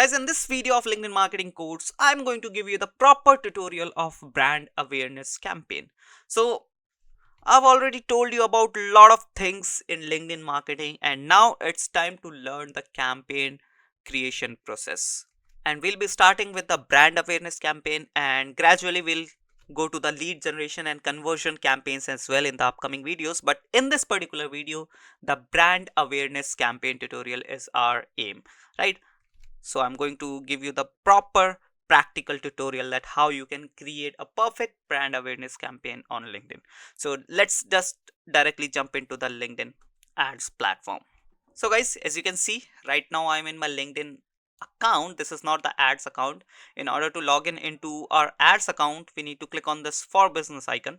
Guys, in this video of LinkedIn marketing course, I'm going to give you the proper tutorial of brand awareness campaign. So I've already told you about a lot of things in LinkedIn marketing, and now it's time to learn the campaign creation process. And we'll be starting with the brand awareness campaign, and gradually we'll go to the lead generation and conversion campaigns as well in the upcoming videos. But in this particular video, the brand awareness campaign tutorial is our aim, right? So I'm going to give you the proper practical tutorial that how you can create a perfect brand awareness campaign on LinkedIn. So let's just directly jump into the LinkedIn ads platform. So guys, as you can see right now, I'm in my LinkedIn account. This is not the ads account. In order to log in into our ads account, we need to click on this for business icon.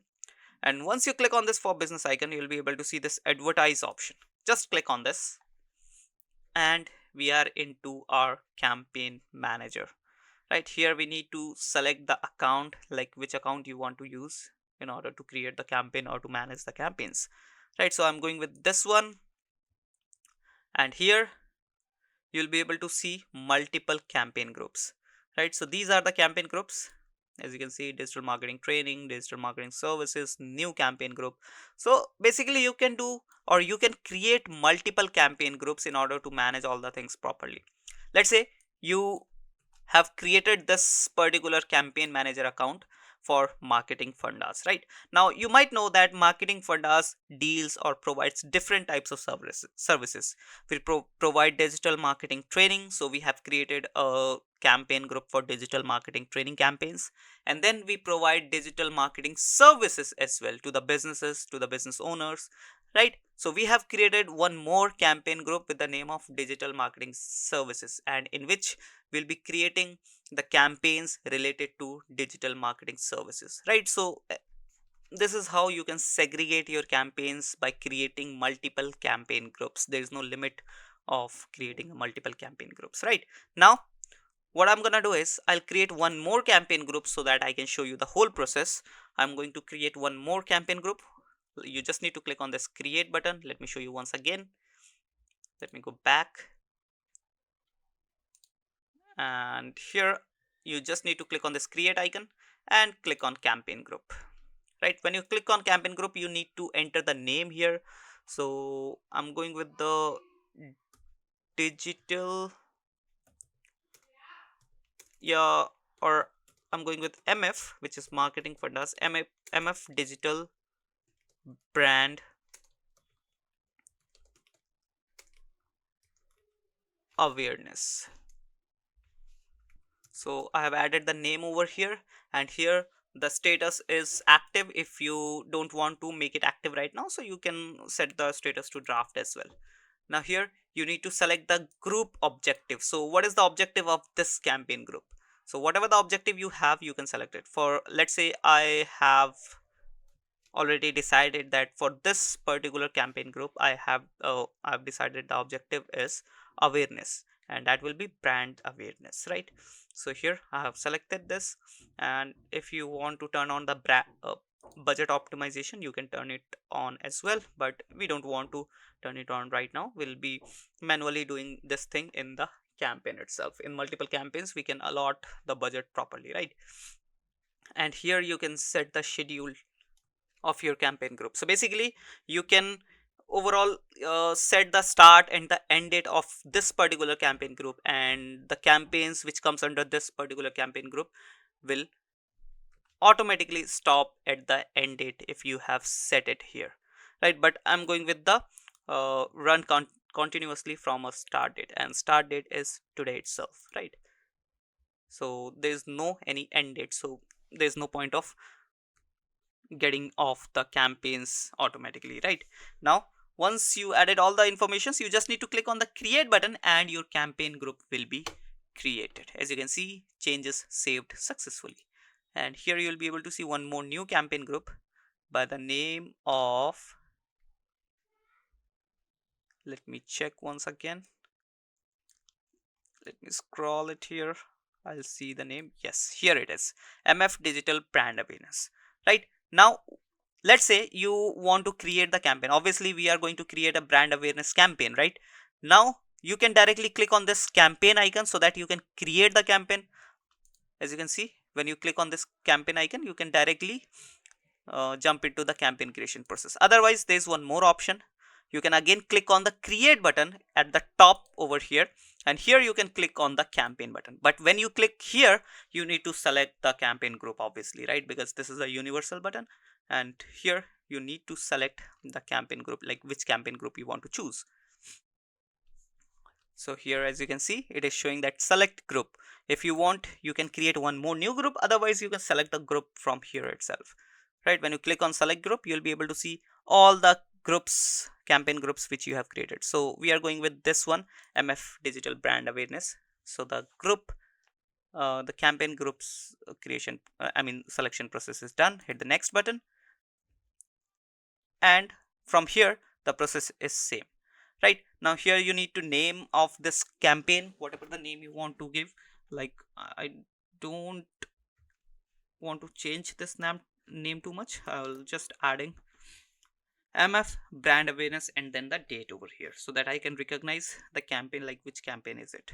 And once you click on this for business icon, you'll be able to see this advertise option. Just click on this and we are into our campaign manager. Right here we need to select the account, like which account you want to use in order to create the campaign or to manage the campaigns. Right, so I'm going with this one, and here you'll be able to see multiple campaign groups. Right, so these are the campaign groups. As you can see, digital marketing training, digital marketing services, new campaign group. So basically you can do, or you can create multiple campaign groups in order to manage all the things properly. Let's say you have created this particular campaign manager account for marketing fundas. Right now you might know that marketing fundas deals or provides different types of services. We provide digital marketing training, so we have created a campaign group for digital marketing training campaigns. And then we provide digital marketing services as well to the businesses, to the business owners. Right, so we have created one more campaign group with the name of digital marketing services, and in which we'll be creating the campaigns related to digital marketing services. Right, so this is how you can segregate your campaigns by creating multiple campaign groups. There is no limit of creating multiple campaign groups. Right now what I'm gonna do is I'll create one more campaign group so that I can show you the whole process. I'm going to create one more campaign group. You just need to click on this create button. Let me show you once again. Let me go back, and here you just need to click on this create icon and click on campaign group. Right, when you click on campaign group, you need to enter the name here. So I'm going with the digital, yeah, or I'm going with MF, which is marketing fundas. MF digital brand awareness. So I have added the name over here, and here the status is active. If you don't want to make it active right now, so you can set the status to draft as well. Now here you need to select the group objective. So what is the objective of this campaign group? So whatever the objective you have, you can select it. For, let's say I have already decided that for this particular campaign group, I've decided the objective is awareness, and that will be brand awareness. Right, so here I have selected this, and if you want to turn on the budget optimization, you can turn it on as well, but we don't want to turn it on right now. We'll be manually doing this thing in the campaign itself. In multiple campaigns we can allot the budget properly. Right, and here you can set the schedule of your campaign group. So basically you can overall set the start and the end date of this particular campaign group, and the campaigns which comes under this particular campaign group will automatically stop at the end date if you have set it here. Right, but I'm going with the run continuously from a start date, and start date is today itself. Right, so there's no any end date, so there's no point of getting off the campaigns automatically. Right, now once you added all the informations, you just need to click on the create button and your campaign group will be created. As you can see, changes saved successfully, and here you'll be able to see one more new campaign group by the name of, let me check once again, let me scroll it here. I'll see the name. Yes, here it is, MF digital brand awareness. Right, now let's say you want to create the campaign. Obviously we are going to create a brand awareness campaign. Right, now you can directly click on this campaign icon so that you can create the campaign. As you can see, when you click on this campaign icon, you can directly jump into the campaign creation process. Otherwise, there is one more option. You can again click on the create button at the top over here, and here you can click on the campaign button. But when you click here, you need to select the campaign group, obviously, right? Because this is a universal button, and here you need to select the campaign group, like which campaign group you want to choose. So here, as you can see, it is showing that select group. If you want, you can create one more new group. Otherwise, you can select a group from here itself, right? When you click on select group, you'll be able to see all the groups, campaign groups which you have created. So we are going with this one, MF Digital Brand Awareness. So the group, the campaign groups creation, selection process is done. Hit the next button, and from here the process is same. Right now, here you need to name of this campaign, whatever the name you want to give. Like, I don't want to change this name too much. I'll just adding MF brand awareness and then the date over here, so that I can recognize the campaign, like which campaign is it.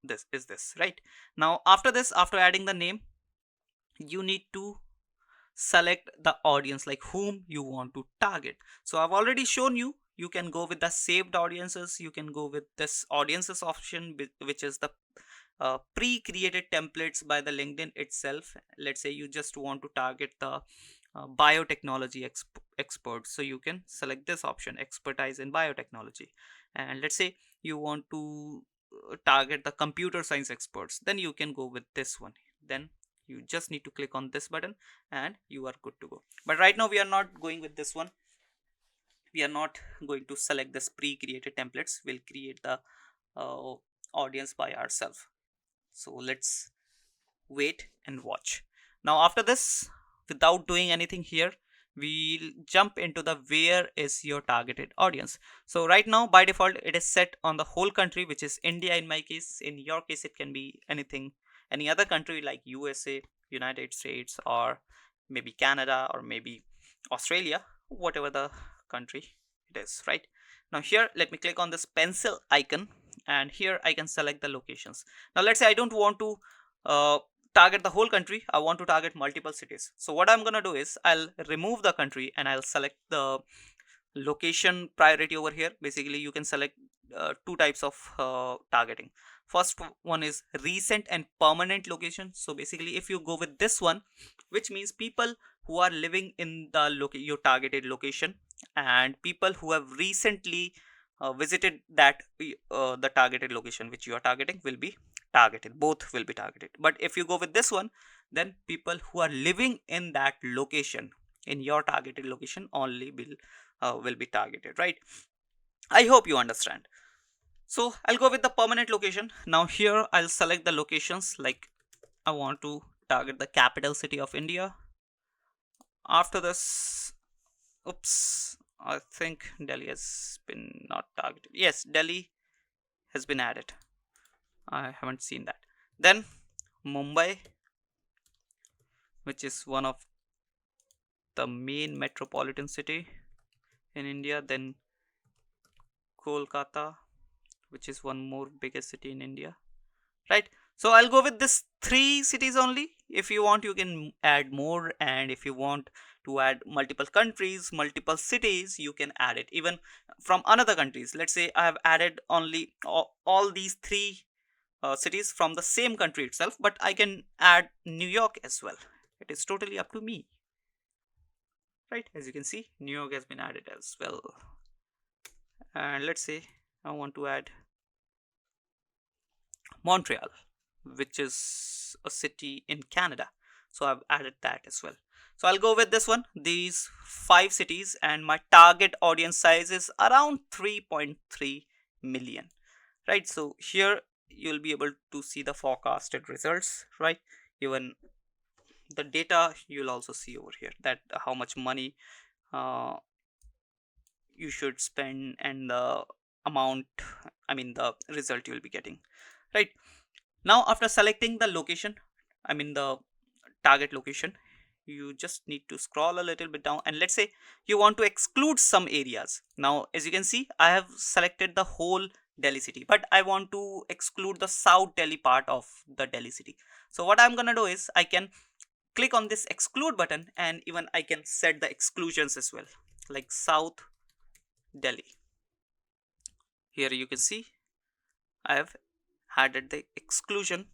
This is this, right? Now after this, after adding the name, you need to select the audience, like whom you want to target. So I've already shown you, you can go with the saved audiences, you can go with this audiences option, which is the pre-created templates by the LinkedIn itself. Let's say you just want to target the biotechnology experts, so you can select this option, expertise in biotechnology. And let's say you want to target the computer science experts, then you can go with this one. Then you just need to click on this button and you are good to go. But right now we are not going with this one. We are not going to select this pre-created templates. We'll create the audience by ourselves. So let's wait and watch. Now after this, without doing anything here, we'll jump into the where is your targeted audience. So right now by default it is set on the whole country, which is India in my case. In your case it can be anything, any other country like USA, United States, or maybe Canada, or maybe Australia, whatever the country it is, right? Now here, let me click on this pencil icon, and here I can select the locations. Now let's say I don't want to target the whole country, I want to target multiple cities. So what I'm gonna do is I'll remove the country and I'll select the location priority over here. Basically you can select two types of targeting. First one is recent and permanent location. So basically if you go with this one, which means people who are living in the your targeted location, and people who have recently visited that the targeted location which you are targeting will be targeted, both will be targeted. But if you go with this one, then people who are living in that location, in your targeted location only, will be targeted, right? I hope you understand. So I'll go with the permanent location. Now here I'll select the locations, like I want to target the capital city of India. After this, oops, I think Delhi has been not targeted. Yes, Delhi has been added. I haven't seen that. Then Mumbai, which is one of the main metropolitan city in India. Then Kolkata, which is one more biggest city in India, right? So I'll go with this three cities only. If you want, you can add more, and if you want to add multiple countries, multiple cities, you can add it even from another countries. Let's say I have added only all these three cities from the same country itself, but I can add New York as well. It is totally up to me, right? As you can see, New York has been added as well. And let's say I want to add Montreal, which is a city in Canada. So I've added that as well. So I'll go with this one, these 5 cities, and my target audience size is around 3.3 million, right? So here you'll be able to see the forecasted results, right? Even the data you'll also see over here, that how much money you should spend, and the amount, the result you'll be getting, right? Now after selecting the location, the target location, you just need to scroll a little bit down, and let's say you want to exclude some areas. Now as you can see, I have selected the whole Delhi city, but I want to exclude the South Delhi part of the Delhi city. So what I'm gonna do is I can click on this exclude button, and even I can set the exclusions as well, like South Delhi. Here you can see I have added the exclusion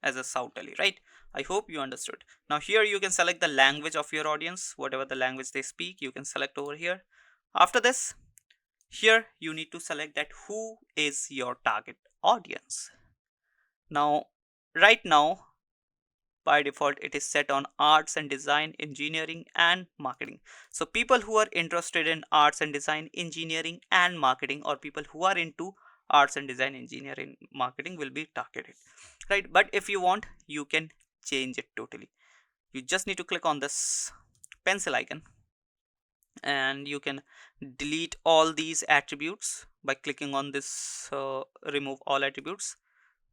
as a South Delhi, right? I hope you understood. Now here you can select the language of your audience, whatever the language they speak, you can select over here. After this, here you need to select that who is your target audience. Now, right now, by default, it is set on arts and design, engineering, and marketing. So people who are interested in arts and design, engineering, and marketing, or people who are into arts and design, engineering, marketing will be targeted, right? But if you want, you can change it totally. You just need to click on this pencil icon, and you can delete all these attributes by clicking on this remove all attributes.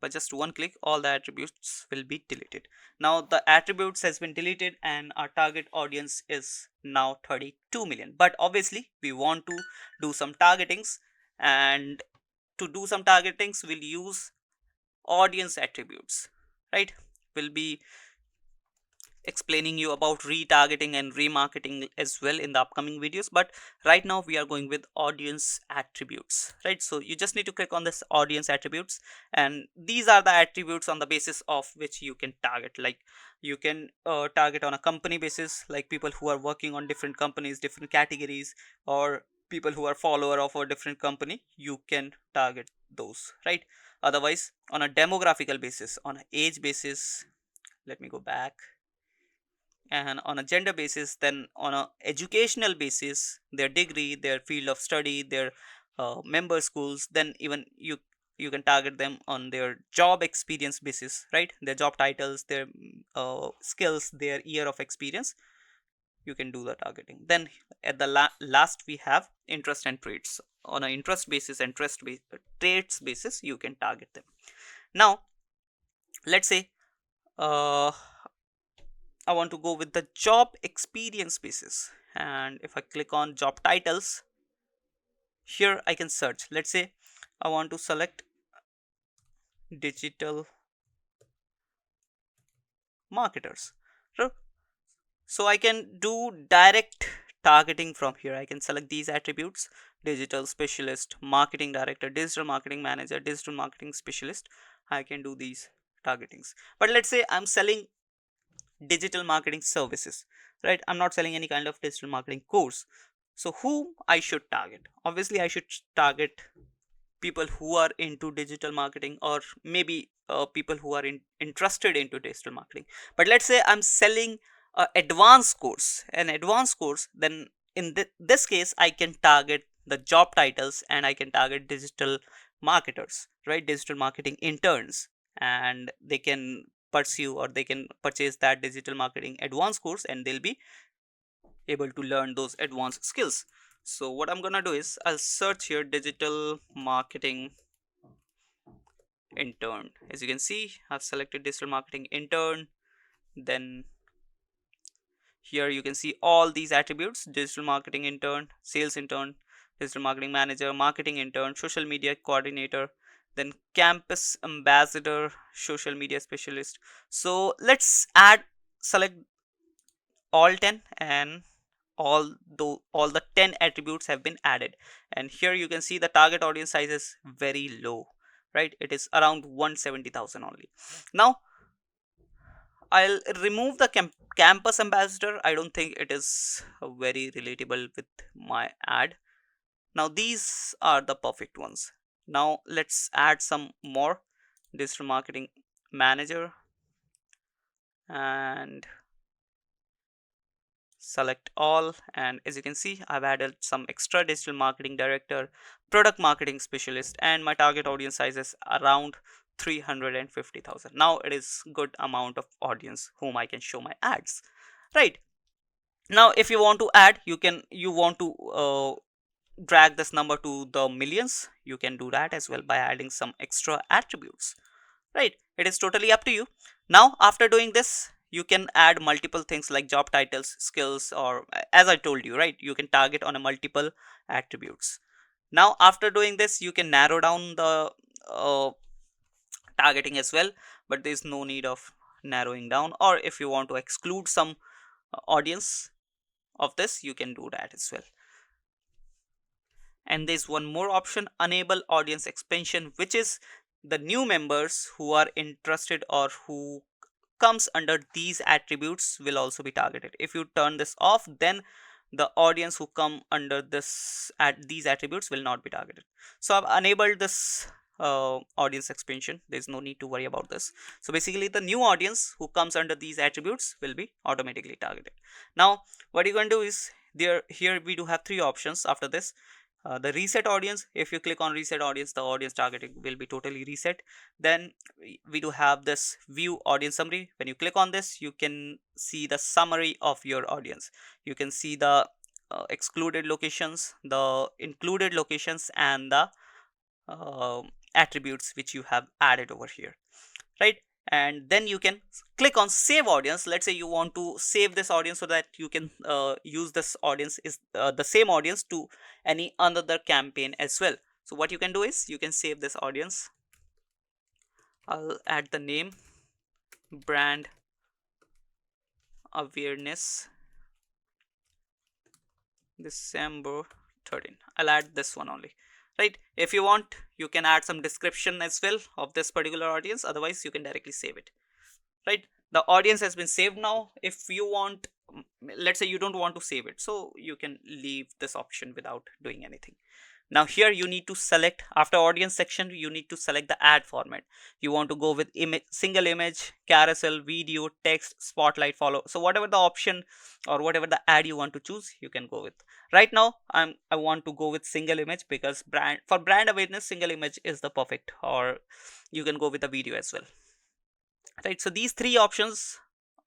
By just one click, all the attributes will be deleted. Now the attributes has been deleted and our target audience is now 32 million. But obviously we want to do some targetings, and to do some targetings we'll use audience attributes, right? We'll be explaining you about retargeting and remarketing as well in the upcoming videos, but right now we are going with audience attributes, right? So you just need to click on this audience attributes, and these are the attributes on the basis of which you can target. Like you can target on a company basis, like people who are working on different companies, different categories, or people who are follower of a different company, you can target those, right? Otherwise, on a demographical basis, on an age basis, let me go back, and on a gender basis, then on a educational basis, their degree, their field of study, their member schools, then even you can target them on their job experience basis, right? Their job titles, their skills, their year of experience, you can do the targeting. Then at the last we have interest and traits. On an interest basis and traits basis, you can target them. Now let's say I want to go with the job experience basis, and if I click on job titles, here I can search. Let's say I want to select digital marketers. So I can do direct targeting from here. I can select these attributes: digital specialist, marketing director, digital marketing manager, digital marketing specialist. I can do these targetings. But let's say I'm selling digital marketing services, right? I'm not selling any kind of digital marketing course. So whom I should target? Obviously I should target people who are into digital marketing, or maybe people who are interested into digital marketing. But let's say I'm selling an advanced course, then in this case I can target the job titles, and I can target digital marketers, right? Digital marketing interns, and they can pursue or they can purchase that digital marketing advanced course, and they'll be able to learn those advanced skills. So what I'm gonna do is I'll search here digital marketing intern. As you can see, I've selected digital marketing intern. Then here you can see all these attributes: digital marketing intern, sales intern, digital marketing manager, marketing intern, social media coordinator, then campus ambassador, social media specialist. So let's select all 10, and all the 10 attributes have been added. And here you can see the target audience size is very low, right? It is around 170,000 only. Now I'll remove the campus ambassador. I don't think it is very relatable with my ad. Now these are the perfect ones. Now let's add some more: digital marketing manager, and select all. And as you can see, I've added some extra: digital marketing director, product marketing specialist, and my target audience size is around 350,000. Now it is good amount of audience whom I can show my ads, right? Now if you want to add, you want to drag this number to the millions, you can do that as well by adding some extra attributes, right? It is totally up to you. Now after doing this, you can add multiple things like job titles, skills, or as I told you, right, you can target on a multiple attributes. Now after doing this, you can narrow down the targeting as well, but there is no need of narrowing down. Or if you want to exclude some audience of this, you can do that as well. And there's one more option, enable audience expansion, which is the new members who are interested or who comes under these attributes will also be targeted. If you turn this off, then the audience who come under this at these attributes will not be targeted. So I've enabled this audience expansion. There's no need to worry about this. So basically the new audience who comes under these attributes will be automatically targeted. Now what you're going to do is, here we do have three options after this. The reset audience, if you click on reset audience, the audience targeting will be totally reset. Then we do have this view audience summary. When you click on this, you can see the summary of your audience. You can see the excluded locations, the included locations, and the attributes which you have added over here, right? And then you can click on save audience. Let's say you want to save this audience so that you can use this audience is the same audience to any another campaign as well. So what you can do is, you can save this audience. I'll add the name brand awareness December 13. I'll add this one only, right? If you want, you can add some description as well of this particular audience. Otherwise you can directly save it, right? The audience has been saved. Now if you want, let's say you don't want to save it, so you can leave this option without doing anything. Now here you need to select, after audience section, you need to select the ad format. You want to go with image, single image, carousel, video, text, spotlight, follow. So whatever the option or whatever the ad you want to choose, you can go with. Right now I want to go with single image, because for brand awareness, single image is the perfect, or you can go with a video as well, right? So these three options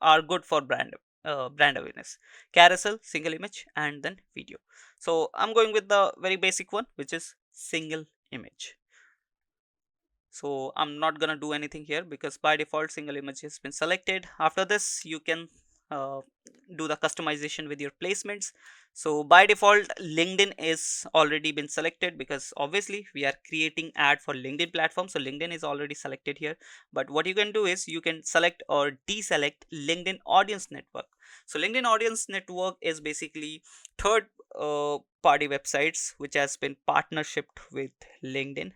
are good for brand awareness: carousel, single image, and then video. So I'm going with the very basic one, which is single image. So I'm not gonna do anything here, because by default single image has been selected. After this, you can uh, do the customization with your placements. So by default LinkedIn is already been selected, because obviously we are creating ad for LinkedIn platform, so LinkedIn is already selected here. But what you can do is, you can select or deselect LinkedIn audience network. So LinkedIn audience network is basically third party websites which has been partnershiped with LinkedIn.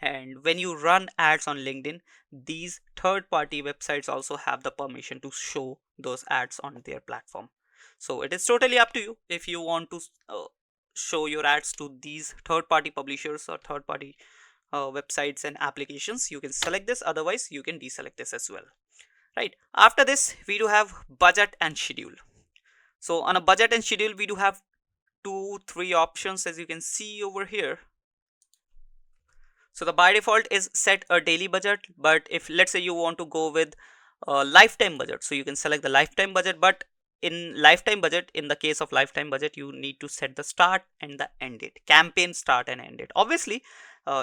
And when you run ads on LinkedIn, these third party websites also have the permission to show those ads on their platform. So it is totally up to you. If you want to show your ads to these third party publishers or third party websites and applications, you can select this. Otherwise you can deselect this as well, right? After this, we do have budget and schedule. So on a budget and schedule, we do have three options, as you can see over here. So the by default is set a daily budget, but if let's say you want to go with a lifetime budget, so you can select the lifetime budget. But in lifetime budget, in the case of lifetime budget, you need to set the start and the end date, campaign start and end date. Obviously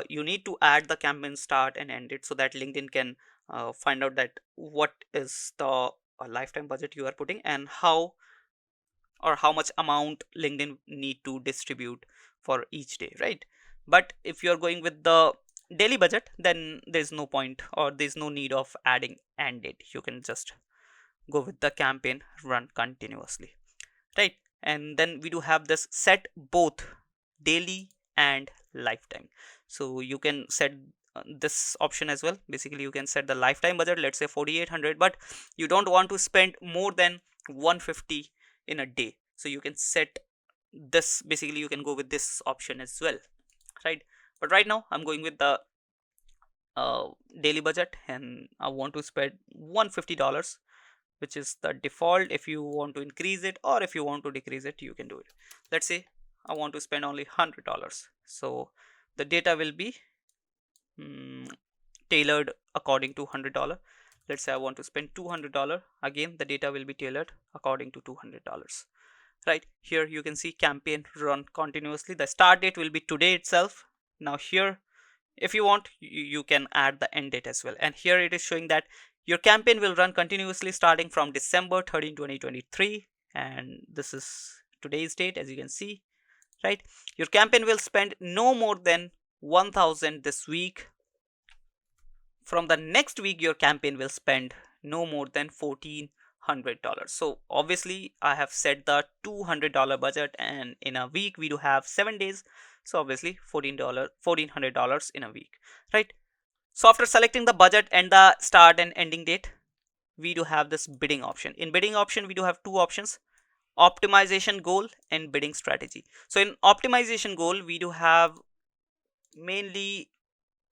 you need to add the campaign start and end date, so that LinkedIn can find out that what is the lifetime budget you are putting, and how much amount LinkedIn need to distribute for each day, right? But if you're going with the daily budget, then there's no point, or there's no need of adding end date. You can just go with the campaign run continuously, right? And then we do have this set both daily and lifetime. So you can set this option as well. Basically you can set the lifetime budget, let's say 4800, but you don't want to spend more than 150 in a day, so you can set this. Basically you can go with this option as well, right? But right now I'm going with the daily budget, and I want to spend $150, which is the default. If you want to increase it or if you want to decrease it, you can do it. Let's say I want to spend only $100, so the data will be tailored according to $100. Let's say I want to spend $200, again the data will be tailored according to $200, right? Here you can see campaign run continuously. The start date will be today itself. Now here, if you want, you can add the end date as well. And here it is showing that your campaign will run continuously starting from December 13, 2023, and this is today's date, as you can see, right? Your campaign will spend no more than 1000 this week. From the next week your campaign will spend no more than $1400. So obviously I have set the $200 budget, and in a week we do have 7 days, so obviously $1400 in a week, right? So after selecting the budget and the start and ending date, we do have this bidding option. In bidding option we do have two options: optimization goal and bidding strategy. So in optimization goal we do have mainly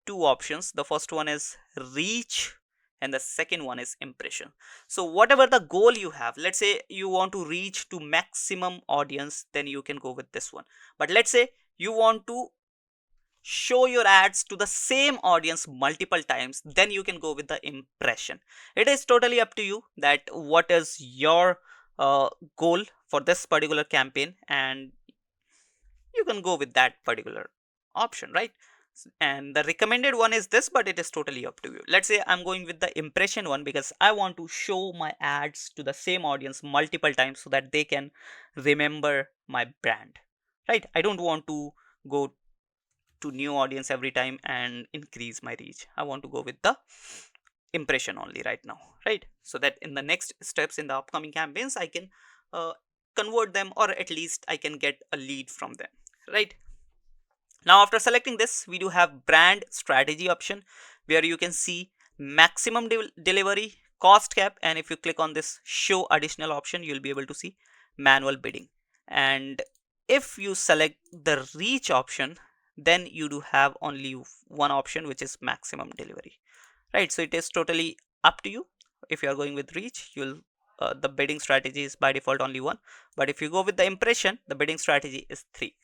two options. The first one is reach and the second one is impression. So whatever the goal you have, let's say you want to reach to maximum audience, then you can go with this one. But let's say you want to show your ads to the same audience multiple times, then you can go with the impression. It is totally up to you that what is your goal for this particular campaign, and you can go with that particular option, right? And the recommended one is this, but it is totally up to you. Let's say I'm going with the impression one because I want to show my ads to the same audience multiple times so that they can remember my brand, right? I don't want to go to new audience every time and increase my reach. I want to go with the impression only right now, right? So that in the next steps in the upcoming campaigns I can uh, convert them, or at least I can get a lead from them, right? Now after selecting this we do have brand strategy option, where you can see maximum delivery, cost cap, and if you click on this show additional option you'll be able to see manual bidding. And if you select the reach option, then you do have only one option, which is maximum delivery, right? So it is totally up to you. If you are going with reach, you'll the bidding strategy is by default only one, but if you go with the impression, the bidding strategy is three.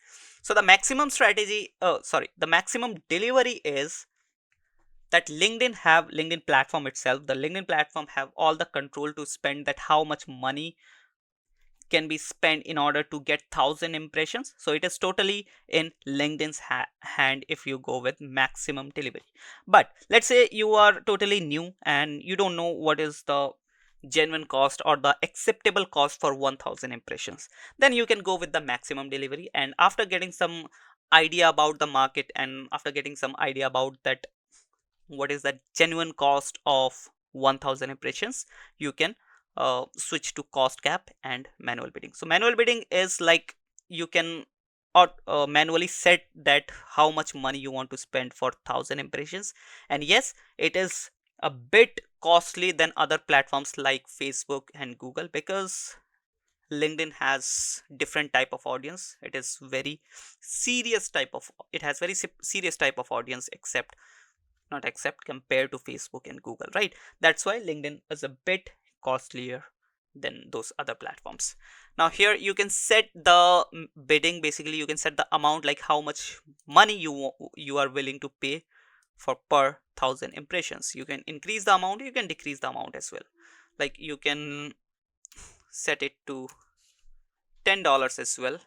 So the maximum strategy, the maximum delivery is that LinkedIn platform itself, the LinkedIn platform have all the control to spend that how much money can be spent in order to get 1000 impressions. So it is totally in LinkedIn's hand if you go with maximum delivery. But let's say you are totally new and you don't know what is the genuine cost or the acceptable cost for 1000 impressions, then you can go with the maximum delivery. And after getting some idea about the market, and after getting some idea about that what is the genuine cost of 1000 impressions, you can switch to cost cap and manual bidding. So manual bidding is like you can manually set that how much money you want to spend for 1000 impressions. And yes, it is a bit costly than other platforms like Facebook and Google, because LinkedIn has different type of audience. It is very serious type of, it has very serious type of audience, except not except compared to Facebook and Google, right? That's why LinkedIn is a bit costlier than those other platforms. Now here you can set the bidding. Basically you can set the amount, like how much money you are willing to pay for per 1000 impressions. You can increase the amount, you can decrease the amount as well. Like you can set it to $10 as well.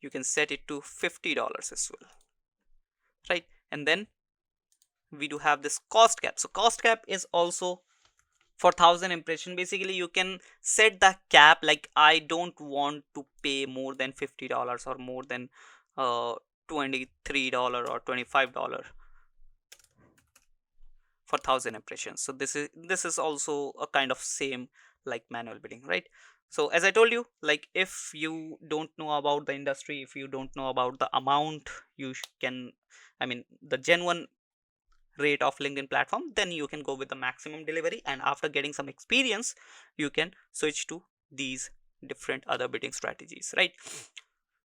You can set it to $50 as well, right? And then we do have this cost cap. So cost cap is also for 1000 impression. Basically you can set the cap, like I don't want to pay more than $50 or more than $23 or $25 for 1000 impressions. So this is also a kind of same like manual bidding, right? So as I told you, like if you don't know about the industry, if you don't know about the amount you can, I mean the genuine rate of LinkedIn platform, then you can go with the maximum delivery. And after getting some experience you can switch to these different other bidding strategies, right?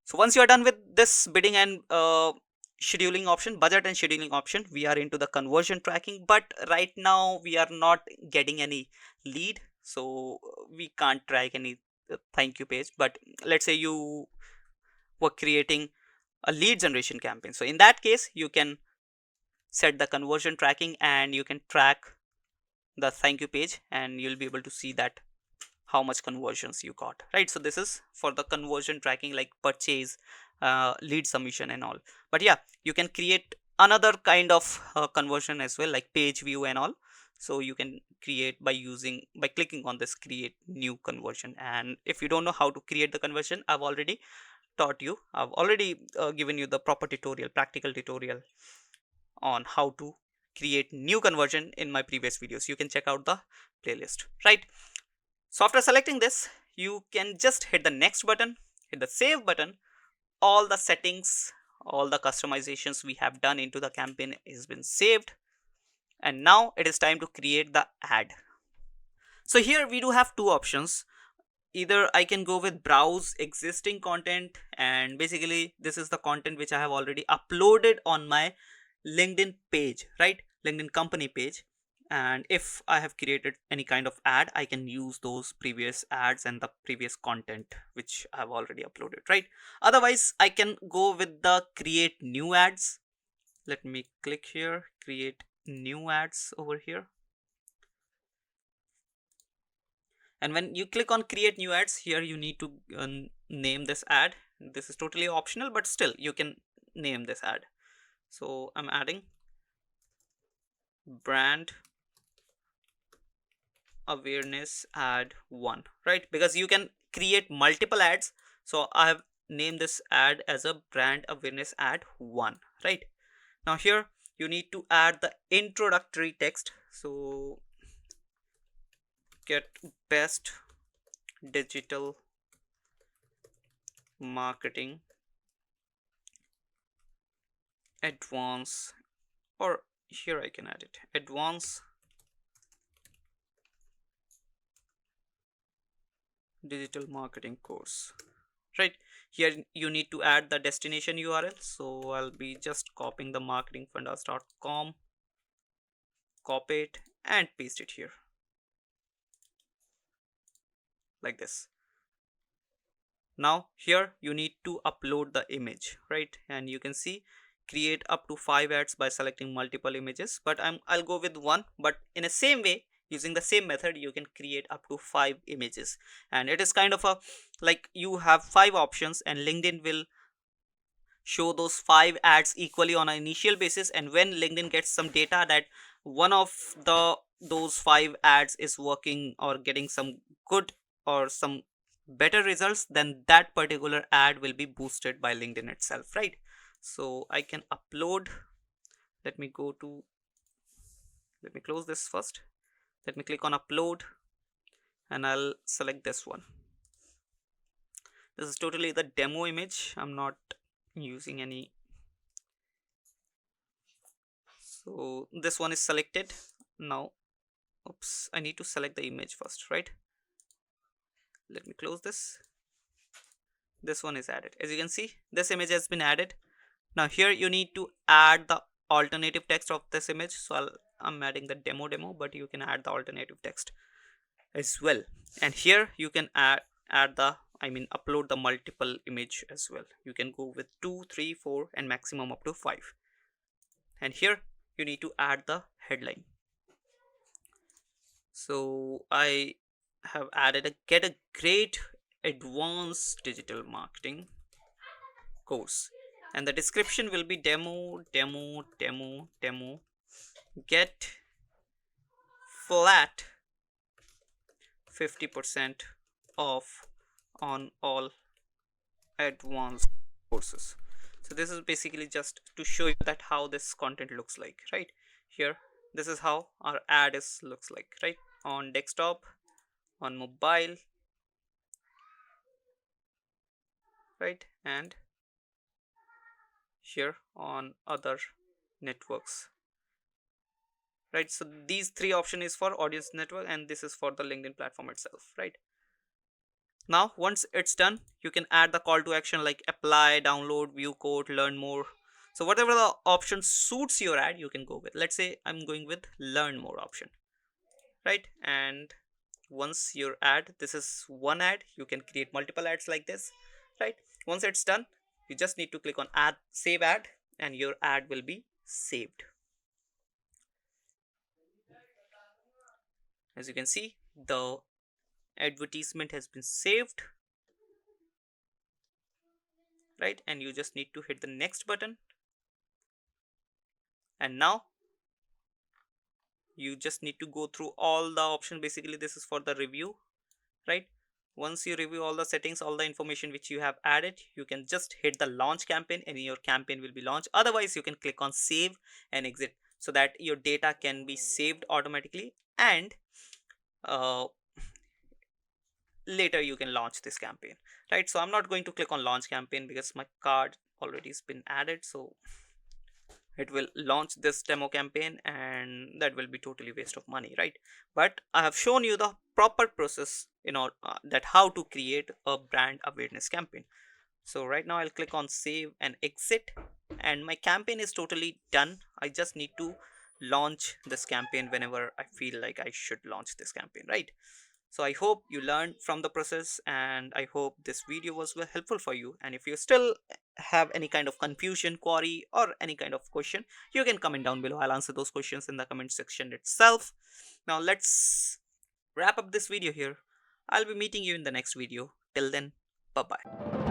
So once you are done with this bidding and scheduling option, budget and scheduling option, we are into the conversion tracking. But right now we are not getting any lead, so we can't track any thank you page. But let's say you were creating a lead generation campaign, so in that case you can set the conversion tracking and you can track the thank you page, and you'll be able to see that how much conversions you got, right? So this is for the conversion tracking, like purchase, lead submission and all. But yeah, you can create another kind of conversion as well, like page view and all. So you can create by clicking on this create new conversion. And if you don't know how to create the conversion, I've already taught you. I've already given you the proper tutorial, practical tutorial on how to create new conversion in my previous videos. You can check out the playlist, right? So after selecting this, you can just hit the next button, hit the save button. All the settings, all the customizations we have done into the campaign has been saved. And now it is time to create the ad. So here we do have two options. Either I can go with browse existing content, and basically this is the content which I have already uploaded on my LinkedIn page, right? LinkedIn company page. And if I have created any kind of ad, I can use those previous ads and the previous content which I have already uploaded, right? Otherwise, I can go with the create new ads. Let me click here, create new ads over here. And when you click on create new ads, here you need to name this ad. This is totally optional, but still you can name this ad. So I'm adding brand awareness ad 1, right? Because you can create multiple ads. So I have named this ad as a brand awareness ad 1, right? Now here you need to add the introductory text. So get best digital marketing advance, or here I can add it, advance digital marketing course, right? Here you need to add the destination URL. So I'll be just copying the marketingfundas.com, copy it and paste it here like this. Now here you need to upload the image, right? And you can see create up to 5 ads by selecting multiple images, but I'll go with one. But in the same way, using the same method, you can create up to 5 images. And it is kind of a like you have 5 options, and LinkedIn will show those 5 ads equally on an initial basis. And when LinkedIn gets some data that one of the those 5 ads is working or getting some good or some better results, then that particular ad will be boosted by LinkedIn itself, right? So I can upload. Let me go to, let me close this first. Let me click on upload and I'll select this one. This is totally the demo image. I'm not using any. So this one is selected. Now, oops, I need to select the image first, right? Let me close this. This one is added. As you can see, this image has been added. Now here you need to add the alternative text of this image. So I'm adding the demo, but you can add the alternative text as well. And here you can add the, upload the multiple image as well. You can go with 2, 3, 4 and maximum up to 5. And here you need to add the headline. So I have added a get a great advanced digital marketing course, and the description will be demo, get flat 50% off on all advanced courses. So this is basically just to show you that how this content looks like, right? Here this is how our ad is looks like, right? On desktop, on mobile, right? And here on other networks, right? So these 3 option is for audience network and this is for the LinkedIn platform itself, right? Now once it's done, you can add the call to action like apply, download, view code, learn more. So whatever the option suits your ad, you can go with. Let's say I'm going with learn more option, right? And once your ad, this is one ad, you can create multiple ads like this, right? Once it's done, you just need to click on add, save ad, and your ad will be saved. As you can see, the advertisement has been saved, right? And you just need to hit the next button. And now You just need to go through all the options. Basically this is for the review, right? Once you review all the settings, all the information which you have added, you can just hit the launch campaign and your campaign will be launched. Otherwise you can click on save and exit so that your data can be saved automatically, and uh, later you can launch this campaign, right? So I'm not going to click on launch campaign because my card already has been added, so it will launch this demo campaign and that will be totally waste of money, right? But I have shown you the proper process, that how to create a brand awareness campaign. So right now I'll click on save and exit, and my campaign is totally done. I just need to launch this campaign whenever I feel like I should launch this campaign, right? So I hope you learned from the process, and I hope this video was helpful for you. And if you still have any kind of confusion, query, or any kind of question, you can comment down below. I'll answer those questions in the comment section itself. Now let's wrap up this video here. I'll be meeting you in the next video. Till then, bye bye.